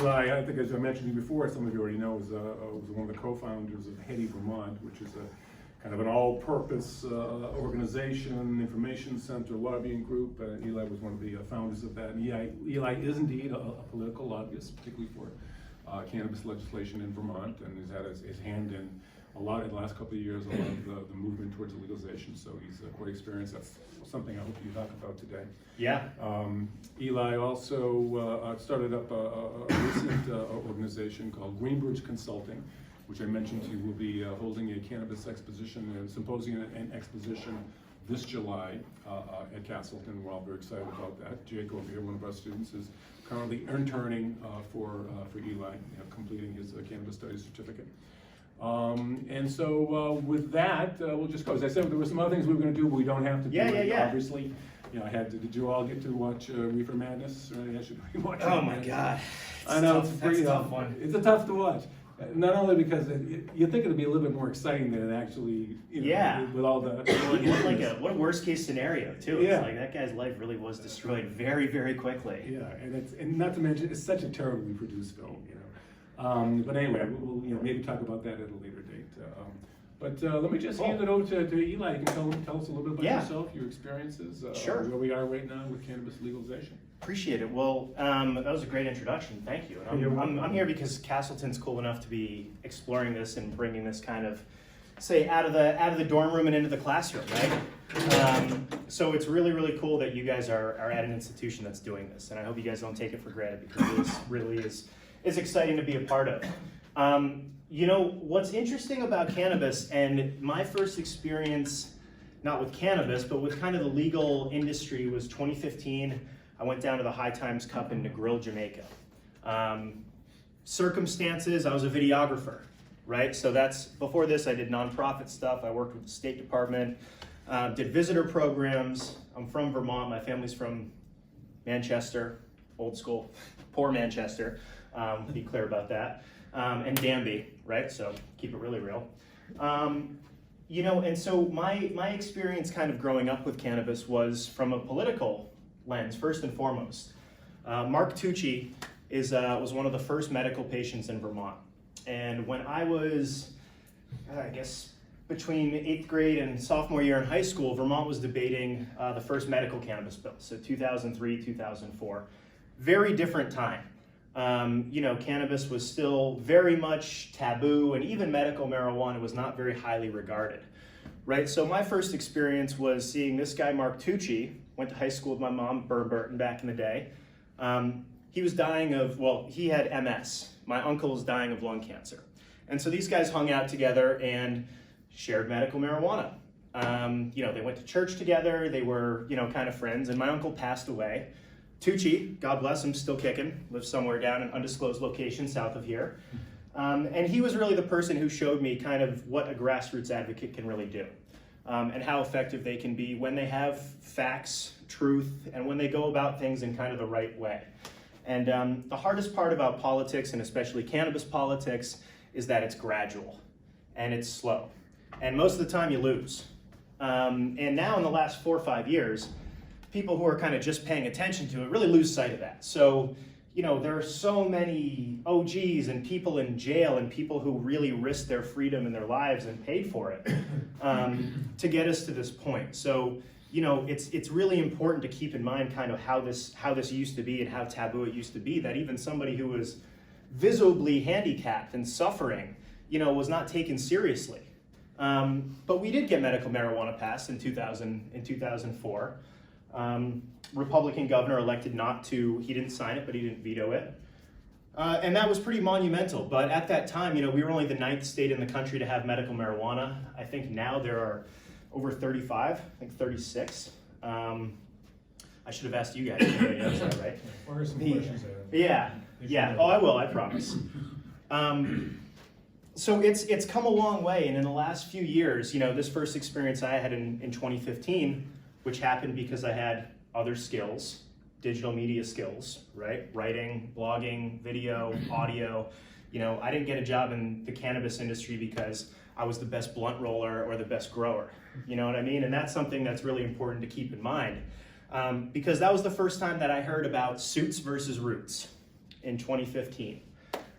Eli, I think as I mentioned to you before, some of you already know, was one of the co-founders of HEDI Vermont, which is a kind of an all-purpose organization, information center, lobbying group. Eli was one of the founders of that. And Eli is indeed a political lobbyist, particularly for cannabis legislation in Vermont, and has had his hand in a lot in the last couple of years, a lot of the movement towards legalization. So he's quite experienced. That's something I hope you talk about today. Yeah. Eli also started up a recent organization called Greenbridge Consulting, which I mentioned to you will be holding a cannabis exposition, a symposium and exposition this July at Castleton. We're all very excited about that. Jake over here, one of our students, is currently interning for Eli, completing his cannabis studies certificate. And so with that, we'll just go. As I said, there were some other things we were going to do, but we don't have to do it, obviously. Did you all get to watch Reefer Madness? Or should we watch Oh my God. I know, that's a tough one. It's a tough to watch. Not only because you think it'll be a little bit more exciting than it actually, with all the. What a worst case scenario too. Yeah. It's like that guy's life really was destroyed very, very quickly. Yeah, and not to mention it's such a terribly produced film, But anyway, we'll maybe talk about that at a later date. But let me just hand it over to Eli. You can tell us a little bit about yourself, your experiences, sure. Where we are right now with cannabis legalization. Appreciate it. Well, that was a great introduction. Thank you. And I'm here because Castleton's cool enough to be exploring this and bringing this kind of, say, out of the dorm room and into the classroom, right? So it's really, really cool that you guys are at an institution that's doing this, and I hope you guys don't take it for granted because this really is exciting to be a part of. What's interesting about cannabis, and my first experience, not with cannabis, but with kind of the legal industry was 2015. I went down to the High Times Cup in Negril, Jamaica. Circumstances, I was a videographer, right? So before this, I did nonprofit stuff. I worked with the State Department, did visitor programs. I'm from Vermont. My family's from Manchester, old school, poor Manchester. Be clear about that. And Danby, right? So keep it really real. And so my experience kind of growing up with cannabis was from a political lens, first and foremost. Mark Tucci was one of the first medical patients in Vermont. And when I was, I guess, between 8th grade and sophomore year in high school, Vermont was debating the first medical cannabis bill, so 2003, 2004. Very different time. Cannabis was still very much taboo, and even medical marijuana was not very highly regarded, right? So my first experience was seeing this guy, Mark Tucci, went to high school with my mom, Burton, back in the day. He was dying of, he had MS. My uncle was dying of lung cancer. And so these guys hung out together and shared medical marijuana. They went to church together, they were, kind of friends, and my uncle passed away. Tucci, God bless him, still kicking, lives somewhere down in an undisclosed location south of here. And he was really the person who showed me kind of what a grassroots advocate can really do, and how effective they can be when they have facts, truth, and when they go about things in kind of the right way. And the hardest part about politics, and especially cannabis politics, is that it's gradual and it's slow. And most of the time you lose. And now in the last 4 or 5 years, people who are kind of just paying attention to it really lose sight of that. So, there are so many OGs and people in jail and people who really risked their freedom and their lives and paid for it to get us to this point. So, it's really important to keep in mind kind of how this used to be and how taboo it used to be, that even somebody who was visibly handicapped and suffering, was not taken seriously. But we did get medical marijuana passed in 2004. Republican governor elected not to, he didn't sign it, but he didn't veto it. And that was pretty monumental. But at that time, we were only the 9th state in the country to have medical marijuana. I think now there are over 35, I think 36. I should have asked you guys. Is that right? Or some questions there. Yeah. Oh, I will, I promise. So it's come a long way. And in the last few years, this first experience I had in 2015, which happened because I had other skills, digital media skills, right? Writing, blogging, video, audio. I didn't get a job in the cannabis industry because I was the best blunt roller or the best grower. You know what I mean? And that's something that's really important to keep in mind. Because that was the first time that I heard about suits versus roots. in 2015.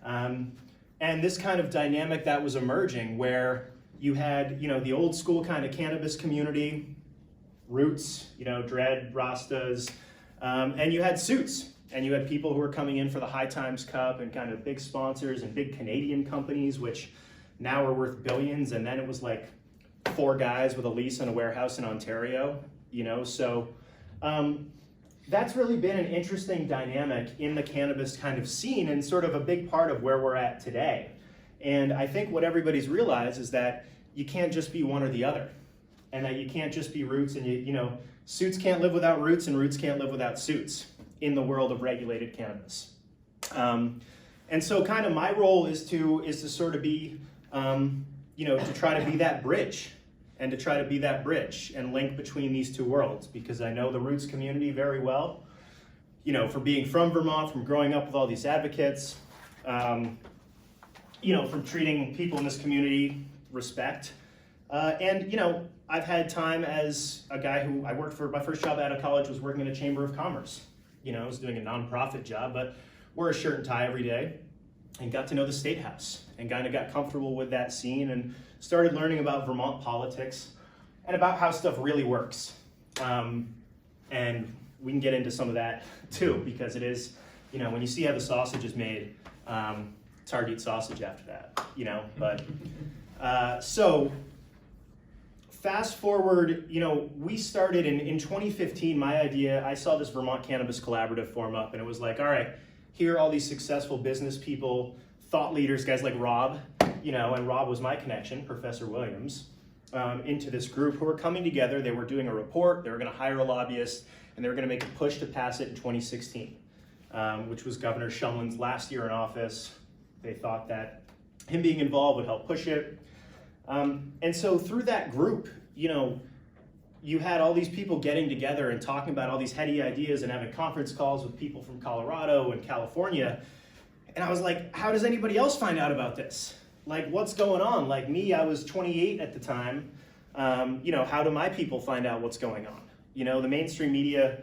And this kind of dynamic that was emerging where you had, the old school kind of cannabis community, roots, dread, rastas, and you had suits, and you had people who were coming in for the High Times Cup and kind of big sponsors and big Canadian companies, which now are worth billions. And then it was like 4 guys with a lease on a warehouse in Ontario, so that's really been an interesting dynamic in the cannabis kind of scene and sort of a big part of where we're at today. And I think what everybody's realized is that you can't just be one or the other, and that you can't just be roots, and suits can't live without roots, and roots can't live without suits in the world of regulated cannabis. And so kind of my role is to sort of be, to try to be that bridge, and to try to be that bridge and link between these two worlds, because I know the roots community very well, for being from Vermont, from growing up with all these advocates, from treating people in this community respect. And, I've had time as a guy who I worked for, my first job out of college was working in a chamber of commerce. I was doing a nonprofit job, but wore a shirt and tie every day and got to know the State House and kind of got comfortable with that scene and started learning about Vermont politics and about how stuff really works. And we can get into some of that too, because it is, when you see how the sausage is made, it's hard to eat sausage after that, so fast forward, we started in 2015, my idea, I saw this Vermont Cannabis Collaborative form up, and it was like, all right, here are all these successful business people, thought leaders, guys like Rob, and Rob was my connection, Professor Williams, into this group who were coming together. They were doing a report, they were gonna hire a lobbyist, and they were gonna make a push to pass it in 2016, which was Governor Shumlin's last year in office. They thought that him being involved would help push it. And so through that group, you had all these people getting together and talking about all these heady ideas and having conference calls with people from Colorado and California. And I was like, how does anybody else find out about this? Like, what's going on? Like me, I was 28 at the time. How do my people find out what's going on? The mainstream media,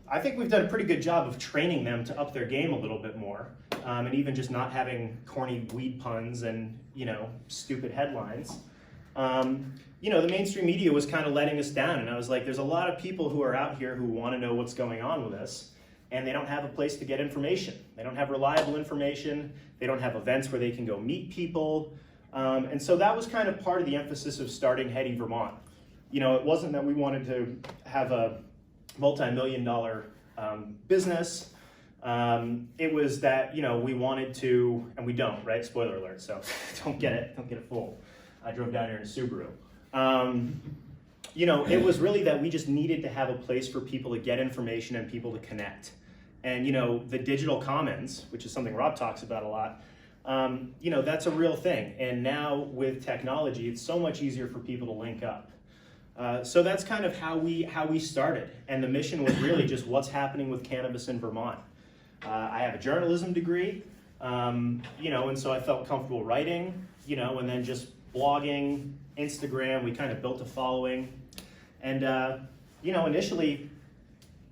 I think we've done a pretty good job of training them to up their game a little bit more. And even just not having corny weed puns and, stupid headlines. The mainstream media was kind of letting us down. And I was like, there's a lot of people who are out here who want to know what's going on with us, and they don't have a place to get information. They don't have reliable information. They don't have events where they can go meet people. And so that was kind of part of the emphasis of starting Heady Vermont. It wasn't that we wanted to have a multi-million-dollar business. It was that, we wanted to, and we don't, right? Spoiler alert, so don't get it full. I drove down here in a Subaru. It was really that we just needed to have a place for people to get information and people to connect. And, the digital commons, which is something Rob talks about a lot, that's a real thing. And now with technology, it's so much easier for people to link up. So that's kind of how we started. And the mission was really just what's happening with cannabis in Vermont. I have a journalism degree, and so I felt comfortable writing, and then just blogging, Instagram, we kind of built a following. And, initially,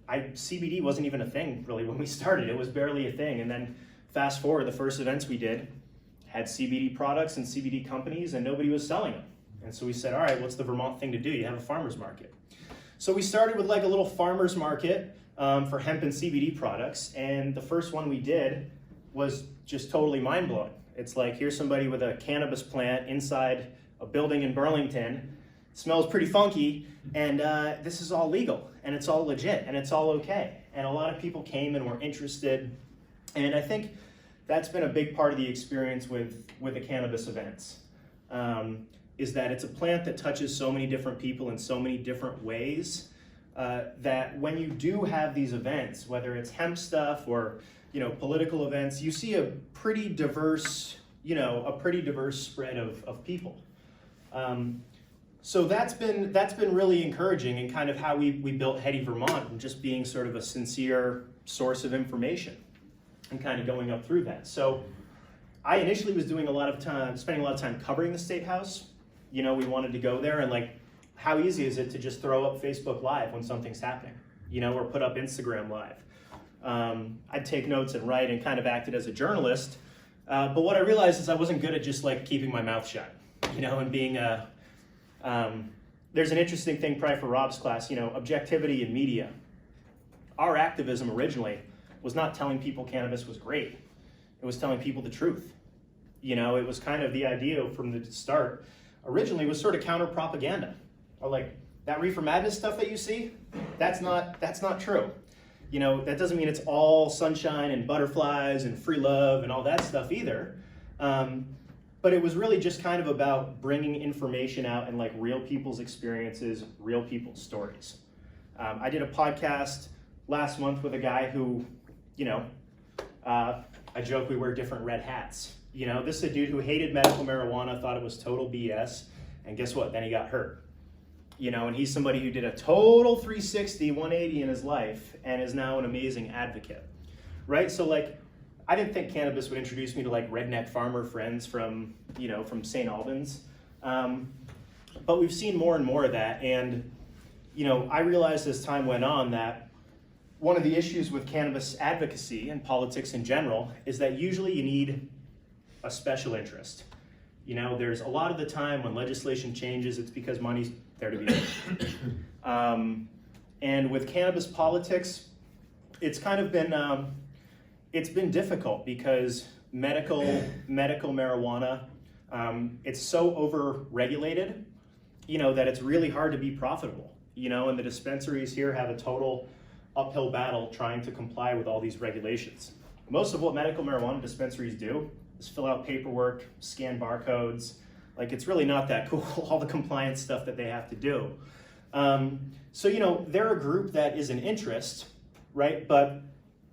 CBD wasn't even a thing really when we started. It was barely a thing. And then fast forward, the first events we did had CBD products and CBD companies, and nobody was selling them. And so we said, all right, what's the Vermont thing to do? You have a farmer's market. So we started with like a little farmer's market for hemp and CBD products. And the first one we did was just totally mind-blowing. It's like, here's somebody with a cannabis plant inside a building in Burlington. It smells pretty funky, and this is all legal, and it's all legit, and it's all okay. And a lot of people came and were interested. And I think that's been a big part of the experience with the cannabis events. Is that it's a plant that touches so many different people in so many different ways, that when you do have these events, whether it's hemp stuff or political events, you see a pretty diverse spread of people. So that's been really encouraging, and kind of how we built Heady Vermont, and just being sort of a sincere source of information and kind of going up through that. So I initially was spending a lot of time covering the State House. We wanted to go there, and like, how easy is it to just throw up Facebook Live when something's happening, or put up Instagram Live? I'd take notes and write and kind of acted as a journalist. But what I realized is I wasn't good at just like keeping my mouth shut, and being there's an interesting thing probably for Rob's class, objectivity in media. Our activism originally was not telling people cannabis was great. It was telling people the truth. It was kind of the idea from the start. Originally, was sort of counter propaganda, or like that reefer madness stuff that you see. That's not true. That doesn't mean it's all sunshine and butterflies and free love and all that stuff either. But it was really just kind of about bringing information out and like real people's experiences, real people's stories. I did a podcast last month with a guy who, I joke we wear different red hats. This is a dude who hated medical marijuana, thought it was total BS, and guess what? Then he got hurt. And he's somebody who did a total 360, 180 in his life and is now an amazing advocate, right? So like, I didn't think cannabis would introduce me to like redneck farmer friends from St. Albans. But we've seen more and more of that. And, I realized as time went on that one of the issues with cannabis advocacy and politics in general is that usually you need a special interest. There's a lot of the time when legislation changes, it's because money's there to be made. And with cannabis politics, it's kind of been, it's been difficult because medical marijuana, it's so over-regulated, that it's really hard to be profitable. And the dispensaries here have a total uphill battle trying to comply with all these regulations. Most of what medical marijuana dispensaries do is fill out paperwork, scan barcodes. Like, it's really not that cool, all the compliance stuff that they have to do. So, they're a group that is an interest, right? But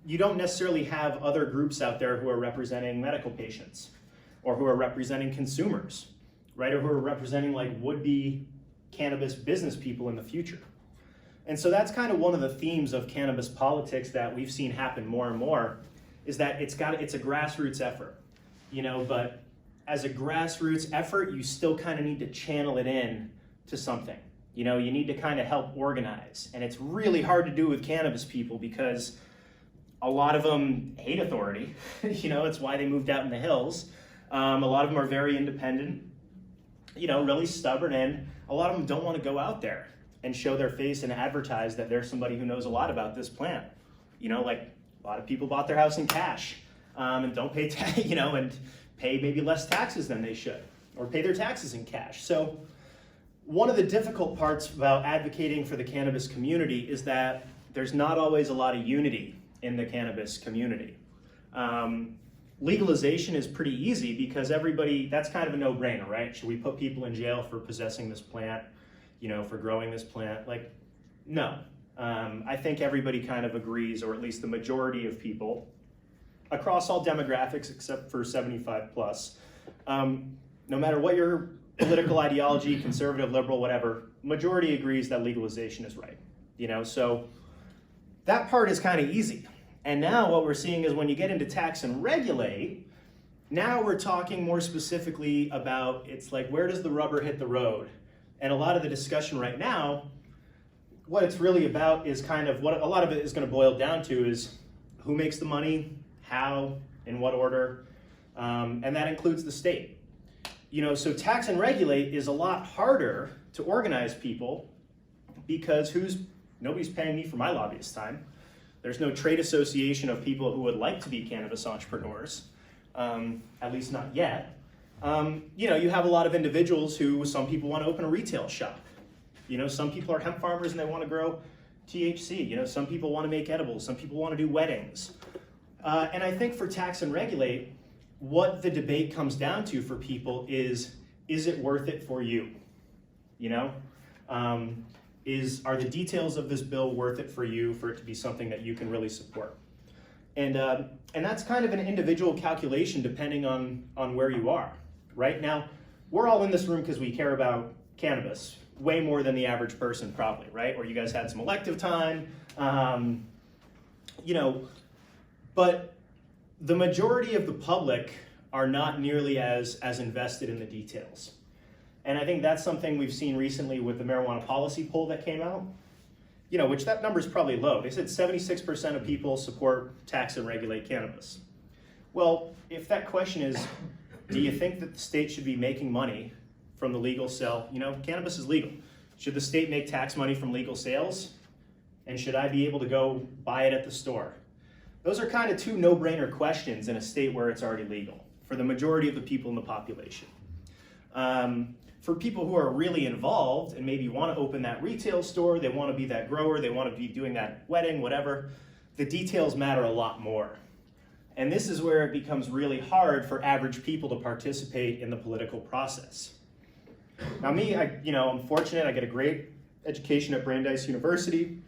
you don't necessarily have other groups out there who are representing medical patients or who are representing consumers, right? Or who are representing like would-be cannabis business people in the future. And so that's kind of one of the themes of cannabis politics that we've seen happen more and more, is that it's a grassroots effort, but as a grassroots effort, you still kind of need to channel it in to something. You need to kind of help organize. And it's really hard to do with cannabis people because a lot of them hate authority. It's why they moved out in the hills. A lot of them are very independent, really stubborn, and a lot of them don't want to go out there and show their face and advertise that they're somebody who knows a lot about this plant. Like a lot of people bought their house in cash and don't pay, and pay maybe less taxes than they should, or pay their taxes in cash. So one of the difficult parts about advocating for the cannabis community is that there's not always a lot of unity in the cannabis community. Legalization is pretty easy because that's kind of a no-brainer, right? Should we put people in jail for possessing this plant, for growing this plant? Like, no. I think everybody kind of agrees, or at least the majority of people, across all demographics except for 75 plus, no matter what your political ideology, conservative, liberal, whatever, majority agrees that legalization is right. So that part is kind of easy. And now what we're seeing is when you get into tax and regulate, now we're talking more specifically about, it's like, where does the rubber hit the road? And a lot of the discussion right now, what it's really about is kind of what a lot of it is going to boil down to is who makes the money, how, in what order, and that includes the state. So tax and regulate is a lot harder to organize people because nobody's paying me for my lobbyist time. There's no trade association of people who would like to be cannabis entrepreneurs, at least not yet. You have a lot of individuals who, some people want to open a retail shop. Some people are hemp farmers and they want to grow THC. Some people want to make edibles. Some people want to do weddings. And I think for tax and regulate, what the debate comes down to for people is it worth it for you? Are the details of this bill worth it for you, for it to be something that you can really support? And that's kind of an individual calculation depending on where you are. Right now, we're all in this room because we care about cannabis way more than the average person probably, right? Or you guys had some elective time, but the majority of the public are not nearly as invested in the details. And I think that's something we've seen recently with the marijuana policy poll that came out. which that number is probably low. They said 76% of people support tax and regulate cannabis. Well, if that question is, do you think that the state should be making money from the legal sale? Cannabis is legal. Should the state make tax money from legal sales? And should I be able to go buy it at the store? Those are kind of two no-brainer questions in a state where it's already legal for the majority of the people in the population. For people who are really involved and maybe want to open that retail store, they want to be that grower, they want to be doing that wedding, whatever, the details matter a lot more. And this is where it becomes really hard for average people to participate in the political process. Now me, I'm fortunate, I get a great education at Brandeis University,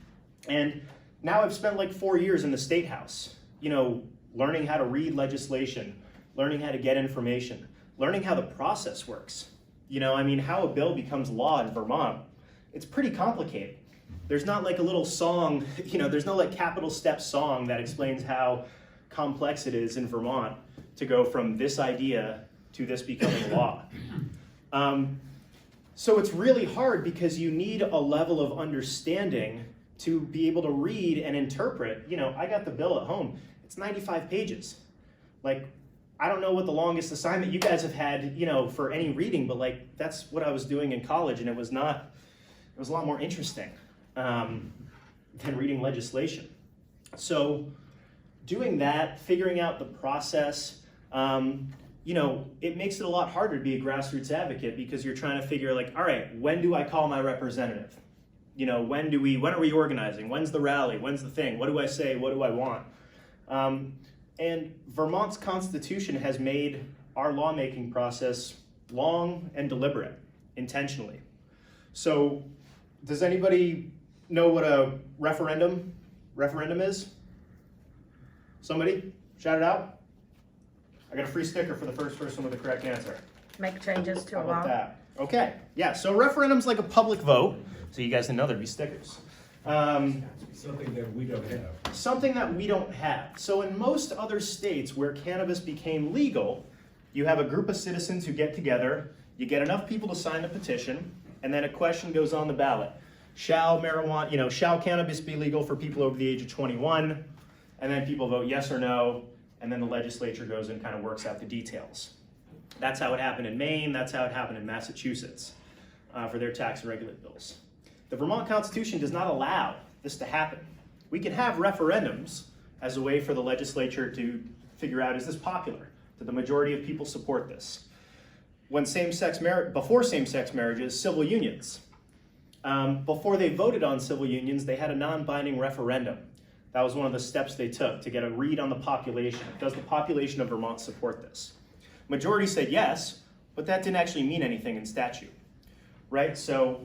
and now I've spent like 4 years in the State House, learning how to read legislation, learning how to get information, learning how the process works. How a bill becomes law in Vermont, it's pretty complicated. There's not like a little song, there's no like capital step song that explains how complex it is in Vermont to go from this idea to this becoming law. So it's really hard because you need a level of understanding to be able to read and interpret. I got the bill at home. It's 95 pages. Like, I don't know what the longest assignment you guys have had, for any reading, but like, that's what I was doing in college, and it was a lot more interesting than reading legislation. So doing that, figuring out the process, it makes it a lot harder to be a grassroots advocate because you're trying to figure like, all right, when do I call my representative? When are we organizing? When's the rally? When's the thing? What do I say? What do I want? And Vermont's Constitution has made our lawmaking process long and deliberate, intentionally. So does anybody know what a referendum is? Somebody? Shout it out. I got a free sticker for the first person with the correct answer. Make changes to How a about law. that? Okay, yeah, so a referendum's like a public vote. So you guys didn't know there'd be stickers. Something that we don't have. Something that we don't have. So in most other states where cannabis became legal, you have a group of citizens who get together, you get enough people to sign the petition, and then a question goes on the ballot. Shall cannabis be legal for people over the age of 21? And then people vote yes or no, and then the legislature goes and kind of works out the details. That's how it happened in Maine, that's how it happened in Massachusetts for their tax and regulate bills. The Vermont Constitution does not allow this to happen. We can have referendums as a way for the legislature to figure out, is this popular? Do the majority of people support this? Before same-sex marriages, civil unions. Before they voted on civil unions, they had a non-binding referendum. That was one of the steps they took to get a read on the population. Does the population of Vermont support this? Majority said yes, but that didn't actually mean anything in statute, right? So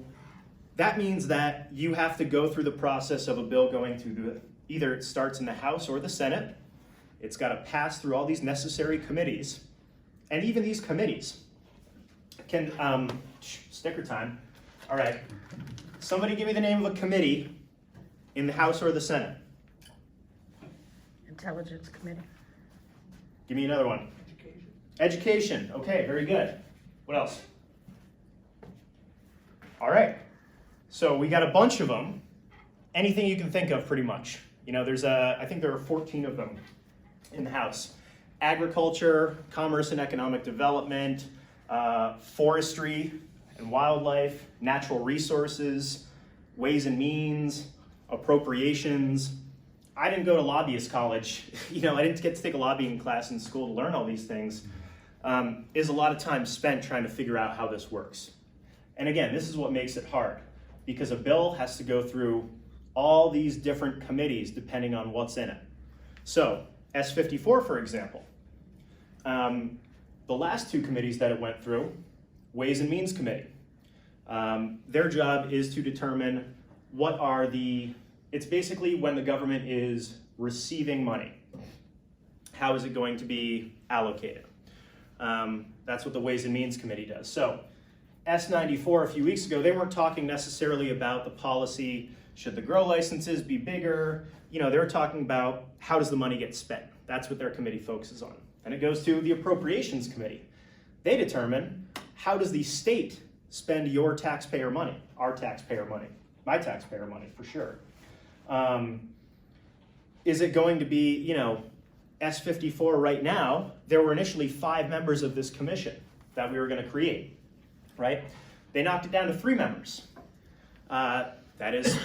that means that you have to go through the process of a bill going through either it starts in the House or the Senate. It's got to pass through all these necessary committees. And even these committees can, sticker time. All right, somebody give me the name of a committee in the House or the Senate. Intelligence Committee. Give me another one. Education. Okay, very good. What else? All right. So we got a bunch of them. Anything you can think of, pretty much. I think there are 14 of them in the House. Agriculture, commerce and economic development, forestry and wildlife, natural resources, ways and means, appropriations. I didn't go to lobbyist college. I didn't get to take a lobbying class in school to learn all these things. Is a lot of time spent trying to figure out how this works. And again, this is what makes it hard, because a bill has to go through all these different committees depending on what's in it. So S54, for example, the last two committees that it went through, Ways and Means Committee, their job is to determine it's basically when the government is receiving money, how is it going to be allocated? That's what the Ways and Means Committee does. So S94 a few weeks ago, they weren't talking necessarily about the policy, should the grow licenses be bigger? They were talking about how does the money get spent? That's what their committee focuses on. And it goes to the Appropriations Committee. They determine how does the state spend your taxpayer money, our taxpayer money. my taxpayer money for sure. Is it going to be, you know, S54 right now? There were initially 5 members of this commission that we were going to create, right? They knocked it down to 3 members. That is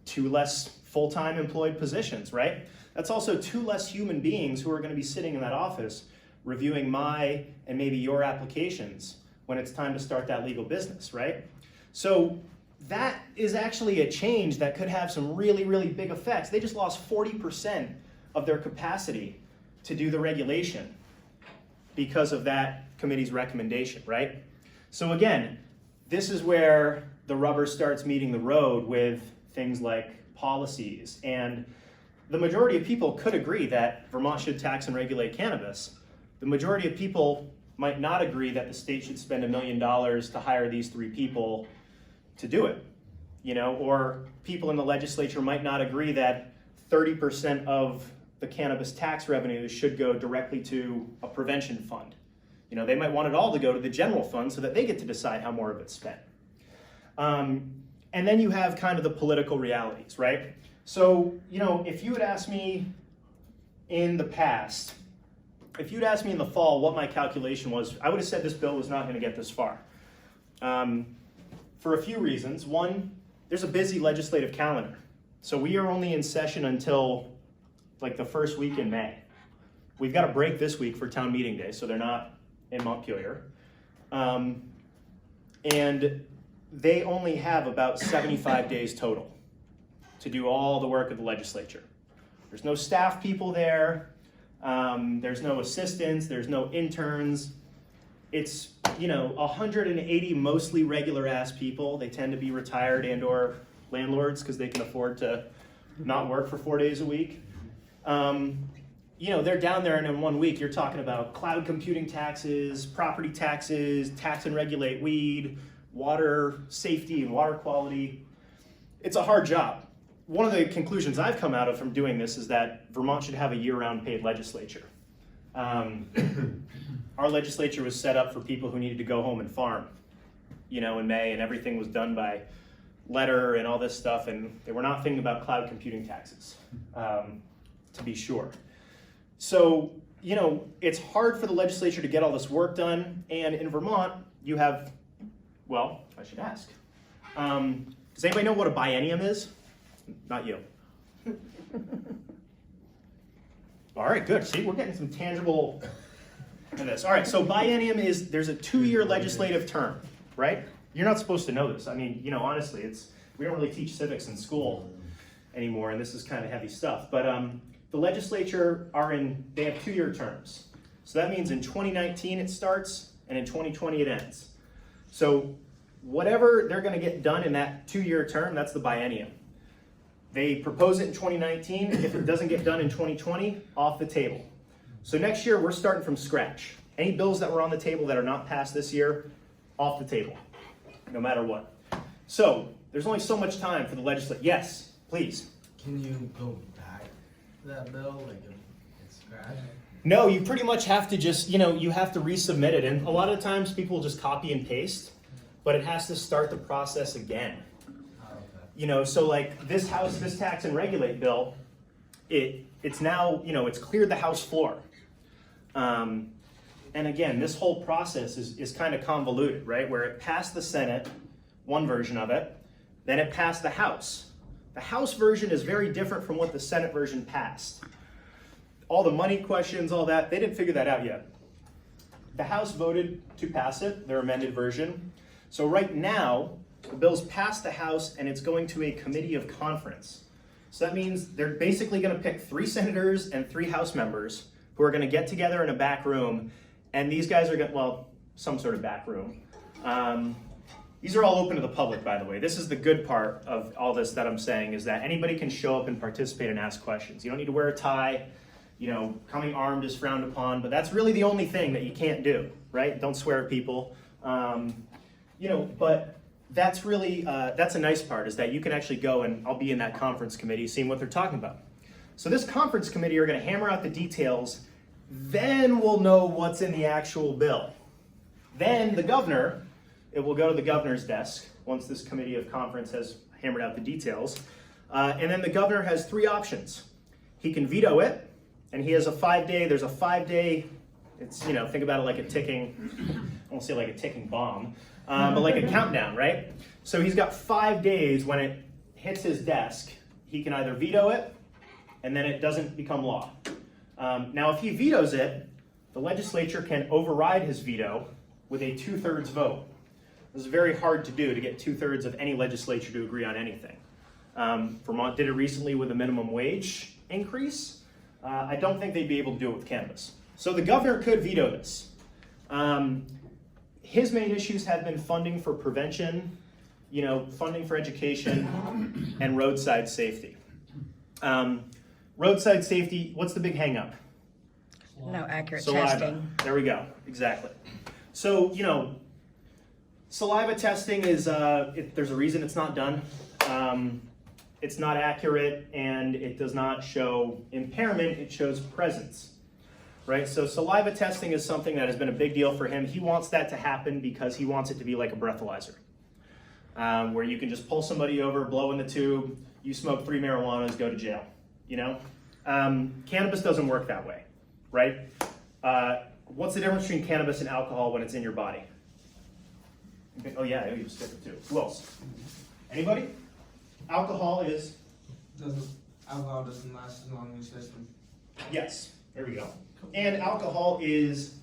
2 less full-time employed positions, right? That's also 2 less human beings who are going to be sitting in that office reviewing my and maybe your applications when it's time to start that legal business, right? So that is actually a change that could have some really, really big effects. They just lost 40% of their capacity to do the regulation because of that committee's recommendation, right? So again, this is where the rubber starts meeting the road with things like policies. And the majority of people could agree that Vermont should tax and regulate cannabis. The majority of people might not agree that the state should spend $1 million to hire these 3 people to do it, you know, or people in the legislature might not agree that 30% of the cannabis tax revenues should go directly to a prevention fund. You know, they might want it all to go to the general fund so that they get to decide how more of it's spent. And then you have kind of the political realities, right? So, you know, if you had asked me in the past, if you'd asked me in the fall what my calculation was, I would have said this bill was not going to get this far. For a few reasons. One, there's a busy legislative calendar. So we are only in session until like the first week in May. We've got a break this week for town meeting day, so they're not in Montpelier. And they only have about 75 days total to do all the work of the legislature. There's no staff people there. There's no assistants. There's no interns. It's, you know, 180 mostly regular ass people. They tend to be retired and or landlords because they can afford to not work for 4 days a week. You know, they're down there and in 1 week you're talking about cloud computing taxes, property taxes, tax and regulate weed, water safety and water quality. It's a hard job. One of the conclusions I've come out of from doing this is that Vermont should have a year-round paid legislature. Our legislature was set up for people who needed to go home and farm, you know, in May, and everything was done by letter and all this stuff, and they were not thinking about cloud computing taxes, to be sure. So, you know, it's hard for the legislature to get all this work done, and in Vermont, you have, well, I should ask. Does anybody know what a biennium is? Not you. All right, good. See, we're getting some tangible in this. All right, so biennium is, there's a 2-year legislative term, right? You're not supposed to know this. I mean, you know, honestly, we don't really teach civics in school anymore, and this is kind of heavy stuff. But the legislature they have 2-year terms. So that means in 2019 it starts, and in 2020 it ends. So whatever they're going to get done in that 2-year term, that's the biennium. They propose it in 2019. If it doesn't get done in 2020, off the table. So next year, we're starting from scratch. Any bills that were on the table that are not passed this year, off the table, no matter what. So there's only so much time for the legislature. Yes, please. Can you go back to that bill, like if it's scratched? No, you pretty much have to just, you know, you have to resubmit it. And a lot of times people will just copy and paste, but it has to start the process again. You know, so like this tax and regulate bill, it's now, you know, it's cleared the House floor. And again, this whole process is kind of convoluted, right? Where it passed the Senate, one version of it, then it passed the House. The House version is very different from what the Senate version passed. All the money questions, all that, they didn't figure that out yet. The House voted to pass it, their amended version. So right now, the bill's passed the House and it's going to a committee of conference. So that means they're basically going to pick 3 senators and 3 House members who are going to get together in a back room, and these guys are going to, well, some sort of back room. These are all open to the public, by the way. This is the good part of all this that I'm saying, is that anybody can show up and participate and ask questions. You don't need to wear a tie. You know, coming armed is frowned upon, but that's really the only thing that you can't do, right? Don't swear at people. You know, but that's really, that's a nice part, is that you can actually go, and I'll be in that conference committee seeing what they're talking about. So this conference committee are going to hammer out the details, then we'll know what's in the actual bill. Then the governor, it will go to the governor's desk once this committee of conference has hammered out the details. And then the governor has 3 options. He can veto it, and he has a 5-day, there's a 5-day, it's, you know, think about it like a ticking, I won't say like a ticking bomb, but like a countdown, right? So he's got 5 days when it hits his desk, he can either veto it, and then it doesn't become law. Now, if he vetoes it, the legislature can override his veto with a 2/3 vote. This is very hard to do, to get 2/3 of any legislature to agree on anything. Vermont did it recently with a minimum wage increase. I don't think they'd be able to do it with cannabis. So the governor could veto this. His main issues have been funding for prevention, you know, funding for education, and roadside safety. Roadside safety, what's the big hang-up? No accurate Saliva. testing. There we go, exactly. So, you know, saliva testing is, there's a reason it's not done. It's not accurate, and it does not show impairment, it shows presence, right? So saliva testing is something that has been a big deal for him. He wants that to happen because he wants it to be like a breathalyzer, where you can just pull somebody over, blow in the tube, you smoke 3 marijuanas, go to jail, you know? Cannabis doesn't work that way, right? What's the difference between cannabis and alcohol when it's in your body? Oh yeah, you skip it too. Who else? Anybody? Alcohol is? Alcohol doesn't last as long in your system. Yes, there we go. And alcohol is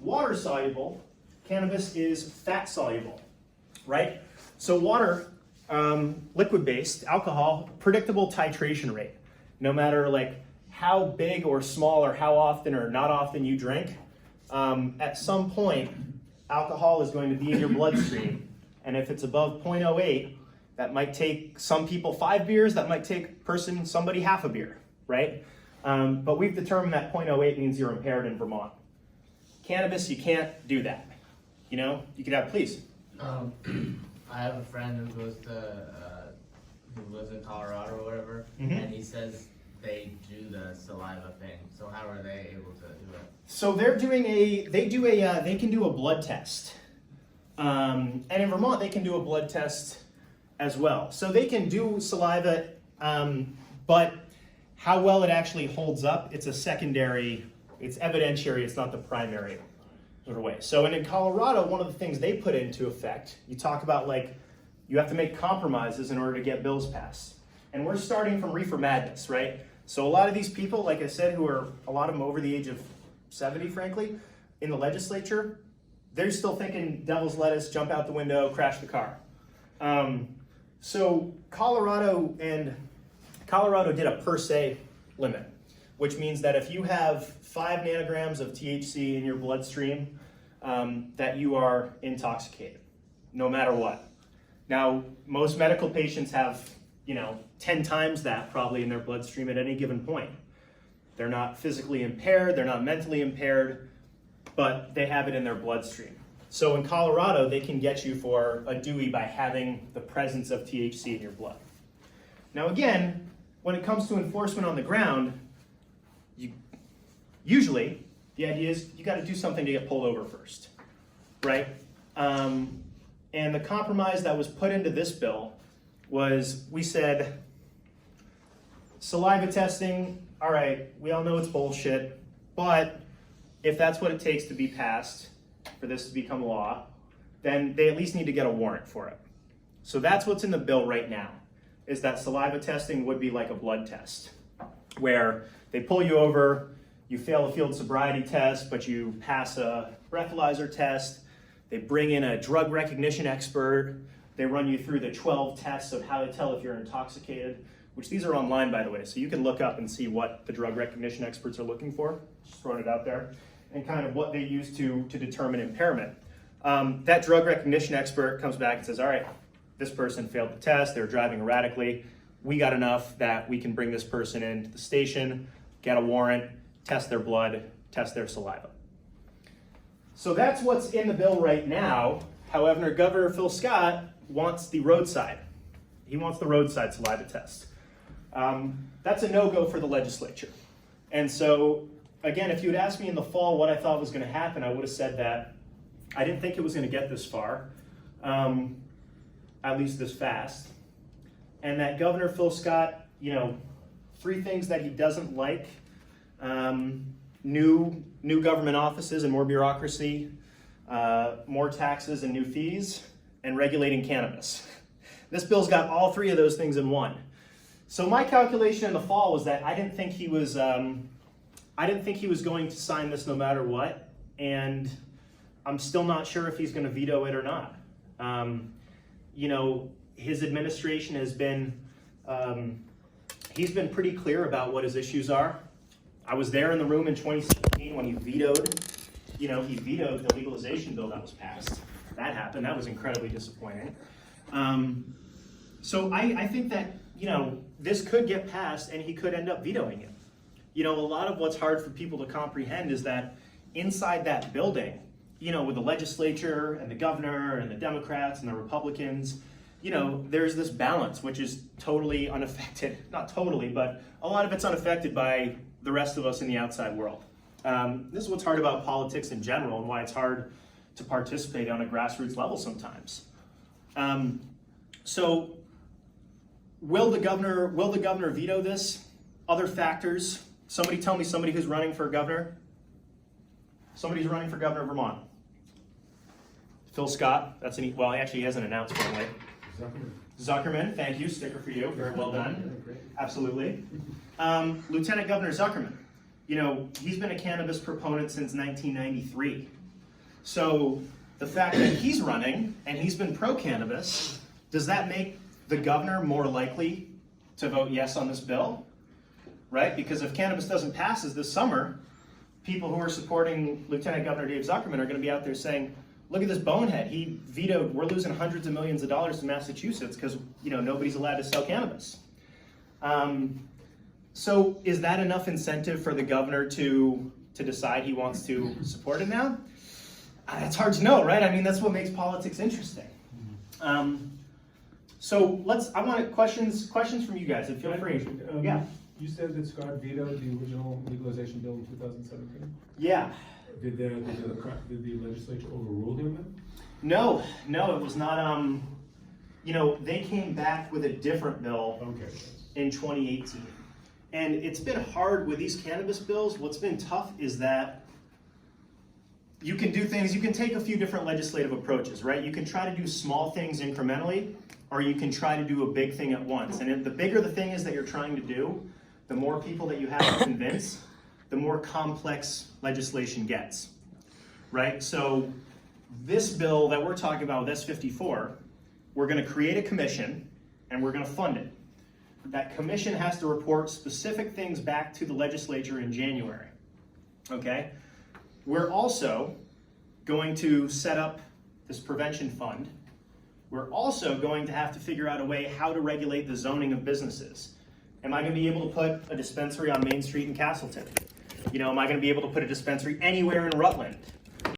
water soluble. Cannabis is fat soluble, right? So water, liquid based, alcohol, predictable titration rate. No matter like how big or small or how often or not often you drink, at some point, alcohol is going to be in your bloodstream. And if it's above 0.08, that might take some people 5 beers, that might take somebody half a beer, right? But we've determined that 0.08 means you're impaired in Vermont. Cannabis, you can't do that. You know, you could have, please. I have a friend who goes to, who lives in Colorado or whatever, and he says they do the saliva thing. So how are they able to do it? So they can do a blood test. And in Vermont, they can do a blood test as well. So they can do saliva, but how well it actually holds up, it's a secondary, it's evidentiary, it's not the primary sort of way. So in Colorado, one of the things they put into effect, you talk about like, you have to make compromises in order to get bills passed. And we're starting from reefer madness, right? So a lot of these people, like I said, who are, a lot of them over the age of 70, frankly, in the legislature, they're still thinking devil's lettuce, jump out the window, crash the car. So Colorado did a per se limit, which means that if you have 5 nanograms of THC in your bloodstream, that you are intoxicated, no matter what. Now, most medical patients have, 10 times that probably in their bloodstream at any given point. They're not physically impaired, they're not mentally impaired, but they have it in their bloodstream. So in Colorado, they can get you for a Dewey by having the presence of THC in your blood. Now again, when it comes to enforcement on the ground, usually the idea is you got to do something to get pulled over first, right? And the compromise that was put into this bill was, we said, saliva testing, all right, we all know it's bullshit, but if that's what it takes to be passed, for this to become law, then they at least need to get a warrant for it. So that's what's in the bill right now, is that saliva testing would be like a blood test, where they pull you over, you fail a field sobriety test, but you pass a breathalyzer test, they bring in a drug recognition expert, they run you through the 12 tests of how to tell if you're intoxicated, which these are online, by the way, so you can look up and see what the drug recognition experts are looking for, just throwing it out there, and kind of what they use to determine impairment. That drug recognition expert comes back and says, all right, this person failed the test, they're driving erratically, we got enough that we can bring this person into the station, get a warrant, test their blood, test their saliva. So that's what's in the bill right now. However, Governor Phil Scott wants the roadside. He wants the roadside saliva test. That's a no-go for the legislature. And so, again, if you had asked me in the fall what I thought was going to happen, I would have said that I didn't think it was going to get this far, at least this fast. and that Governor Phil Scott, 3 things that he doesn't like: new government offices and more bureaucracy, more taxes and new fees, and regulating cannabis. This bill's got all 3 of those things in one. So my calculation in the fall was that I didn't think he was going to sign this no matter what, and I'm still not sure if he's going to veto it or not. His administration has been, he's been pretty clear about what his issues are. I was there in the room in 2016 when he vetoed the legalization bill that was passed. That happened. That was incredibly disappointing. So I think that, this could get passed and he could end up vetoing it. A lot of what's hard for people to comprehend is that inside that building, with the legislature and the governor and the Democrats and the Republicans, there's this balance which is totally unaffected. Not totally, but a lot of it's unaffected by the rest of us in the outside world. This is what's hard about politics in general and why it's hard to participate on a grassroots level sometimes. So will the governor veto this? Other factors. Somebody tell me somebody who's running for governor. Somebody's running for governor of Vermont. Phil Scott. Well, actually he hasn't announced formally. Zuckerman, thank you. Sticker for you. Very well done. Absolutely. Lieutenant Governor Zuckerman. He's been a cannabis proponent since 1993. So the fact that he's running and he's been pro-cannabis, does that make the governor more likely to vote yes on this bill? Right? Because if cannabis doesn't pass this summer, people who are supporting Lieutenant Governor Dave Zuckerman are going to be out there saying, look at this bonehead. He vetoed, we're losing hundreds of millions of dollars to Massachusetts because, nobody's allowed to sell cannabis. So is that enough incentive for the governor to decide he wants to support it now? It's hard to know, right? I mean, that's what makes politics interesting. So I want questions from you guys. Feel free. Yeah. You said that Scott vetoed the original legalization bill in 2017? Yeah. Did the legislature overrule him then? No, it was not. They came back with a different bill in 2018. And it's been hard with these cannabis bills. What's been tough is that you can do things, you can take a few different legislative approaches, right? You can try to do small things incrementally, or you can try to do a big thing at once. And the bigger the thing is that you're trying to do, the more people that you have to convince, the more complex legislation gets, right? So this bill that we're talking about with S54, we're going to create a commission and we're going to fund it. That commission has to report specific things back to the legislature in January, okay? We're also going to set up this prevention fund. We're also going to have to figure out a way how to regulate the zoning of businesses. Am I going to be able to put a dispensary on Main Street in Castleton? Am I going to be able to put a dispensary anywhere in Rutland?